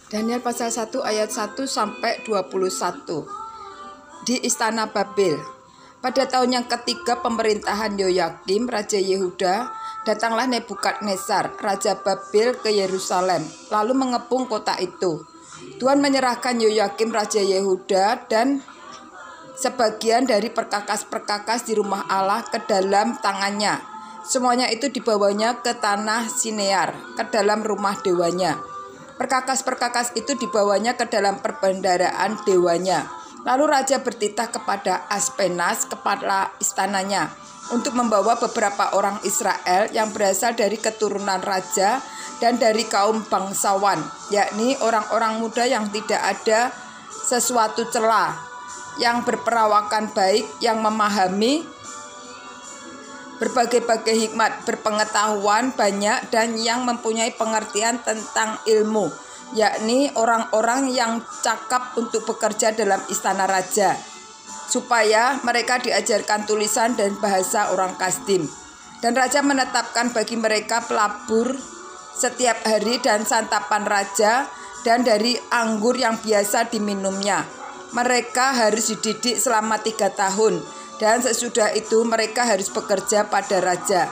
Daniel pasal 1 ayat 1 sampai 21. Di istana Babel. Pada tahun yang ketiga pemerintahan Yoyakim raja Yehuda, datanglah Nebukadnezar raja Babel ke Yerusalem, lalu mengepung kota itu. Tuhan menyerahkan Yoyakim raja Yehuda dan sebagian dari perkakas-perkakas di rumah Allah ke dalam tangannya. Semuanya itu dibawanya ke tanah Sinear, ke dalam rumah dewanya. Perkakas-perkakas itu dibawanya ke dalam perbendaharaan dewanya. Lalu raja bertitah kepada Aspenas, kepala istananya, untuk membawa beberapa orang Israel yang berasal dari keturunan raja dan dari kaum bangsawan, yakni orang-orang muda yang tidak ada sesuatu celah, yang berperawakan baik, yang memahami berbagai-bagai hikmat, berpengetahuan banyak, dan yang mempunyai pengertian tentang ilmu, yakni orang-orang yang cakap untuk bekerja dalam istana raja, supaya mereka diajarkan tulisan dan bahasa orang Kasdim. Dan raja menetapkan bagi mereka pelabur setiap hari dan santapan raja, dan dari anggur yang biasa diminumnya. Mereka harus dididik selama 3 tahun, dan sesudah itu mereka harus bekerja pada raja.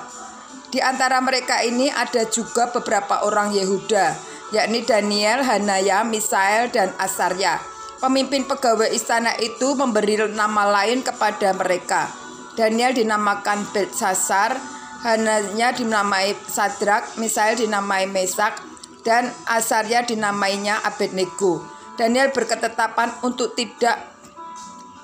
Di antara mereka ini ada juga beberapa orang Yehuda, yakni Daniel, Hanaya, Misael, dan Asarya. Pemimpin pegawai istana itu memberi nama lain kepada mereka. Daniel dinamakan Beltsasar, Hananya dinamai Sadrak, Misael dinamai Mesak, dan Asarya dinamainya Abednego. Daniel berketetapan untuk tidak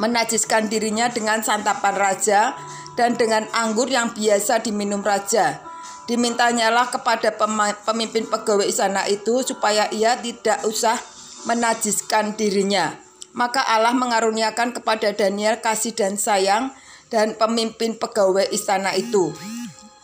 menajiskan dirinya dengan santapan raja dan dengan anggur yang biasa diminum raja. Dimintanyalah kepada pemimpin pegawai istana itu supaya ia tidak usah menajiskan dirinya. Maka Allah mengaruniakan kepada Daniel kasih dan sayang dan pemimpin pegawai istana itu.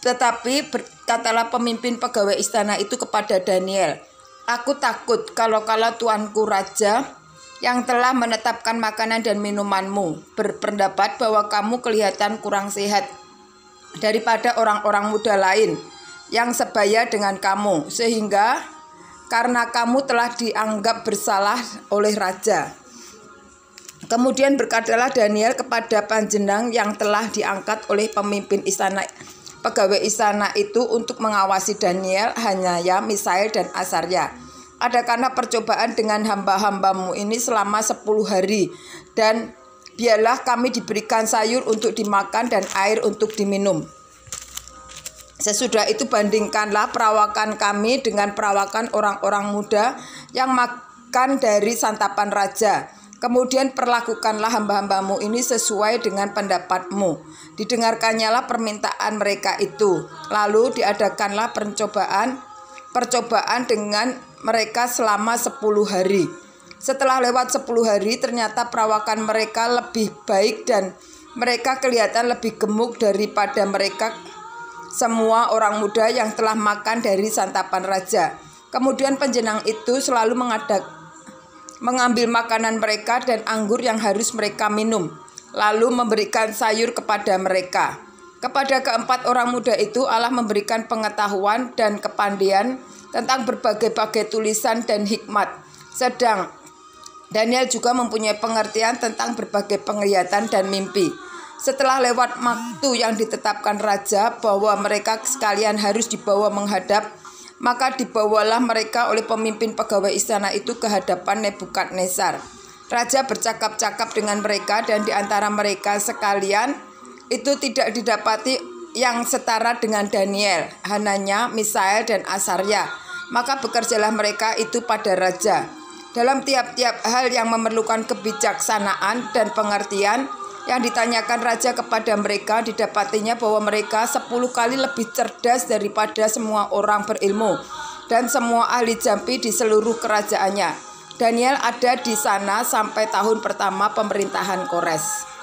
Tetapi berkatalah pemimpin pegawai istana itu kepada Daniel, "Aku takut kalau tuanku raja yang telah menetapkan makanan dan minumanmu berpendapat bahwa kamu kelihatan kurang sehat daripada orang-orang muda lain yang sebaya dengan kamu, sehingga karena kamu telah dianggap bersalah oleh raja." Kemudian berkatalah Daniel kepada panjenengan yang telah diangkat oleh pemimpin istana, pegawai istana itu untuk mengawasi Daniel, Hanaya, Misael, dan Asarya, "Adakanlah percobaan dengan hamba-hambamu ini selama 10 hari, dan biarlah kami diberikan sayur untuk dimakan dan air untuk diminum. Sesudah itu bandingkanlah perawakan kami dengan perawakan orang-orang muda yang makan dari santapan raja. Kemudian perlakukanlah hamba-hambamu ini sesuai dengan pendapatmu." Didengarkannyalah permintaan mereka itu. Lalu diadakanlah percobaan dengan mereka selama 10 hari. Setelah lewat 10 hari, ternyata perawakan mereka lebih baik dan mereka kelihatan lebih gemuk daripada mereka semua orang muda yang telah makan dari santapan raja. Kemudian penjenang itu selalu mengambil makanan mereka dan anggur yang harus mereka minum, lalu memberikan sayur kepada mereka. Kepada keempat orang muda itu Allah memberikan pengetahuan dan kepandaian tentang berbagai-bagai tulisan dan hikmat. Sedang Daniel juga mempunyai pengertian tentang berbagai penglihatan dan mimpi. Setelah lewat waktu yang ditetapkan raja bahwa mereka sekalian harus dibawa menghadap, maka dibawalah mereka oleh pemimpin pegawai istana itu ke hadapan Nebukadnezar. Raja bercakap-cakap dengan mereka, dan di antara mereka sekalian itu tidak didapati yang setara dengan Daniel, Hananya, Misael, dan Asarya. Maka bekerjalah mereka itu pada raja. Dalam tiap-tiap hal yang memerlukan kebijaksanaan dan pengertian yang ditanyakan raja kepada mereka, didapatinya bahwa mereka 10 kali lebih cerdas daripada semua orang berilmu dan semua ahli jampi di seluruh kerajaannya. Daniel ada di sana sampai tahun pertama pemerintahan Kores.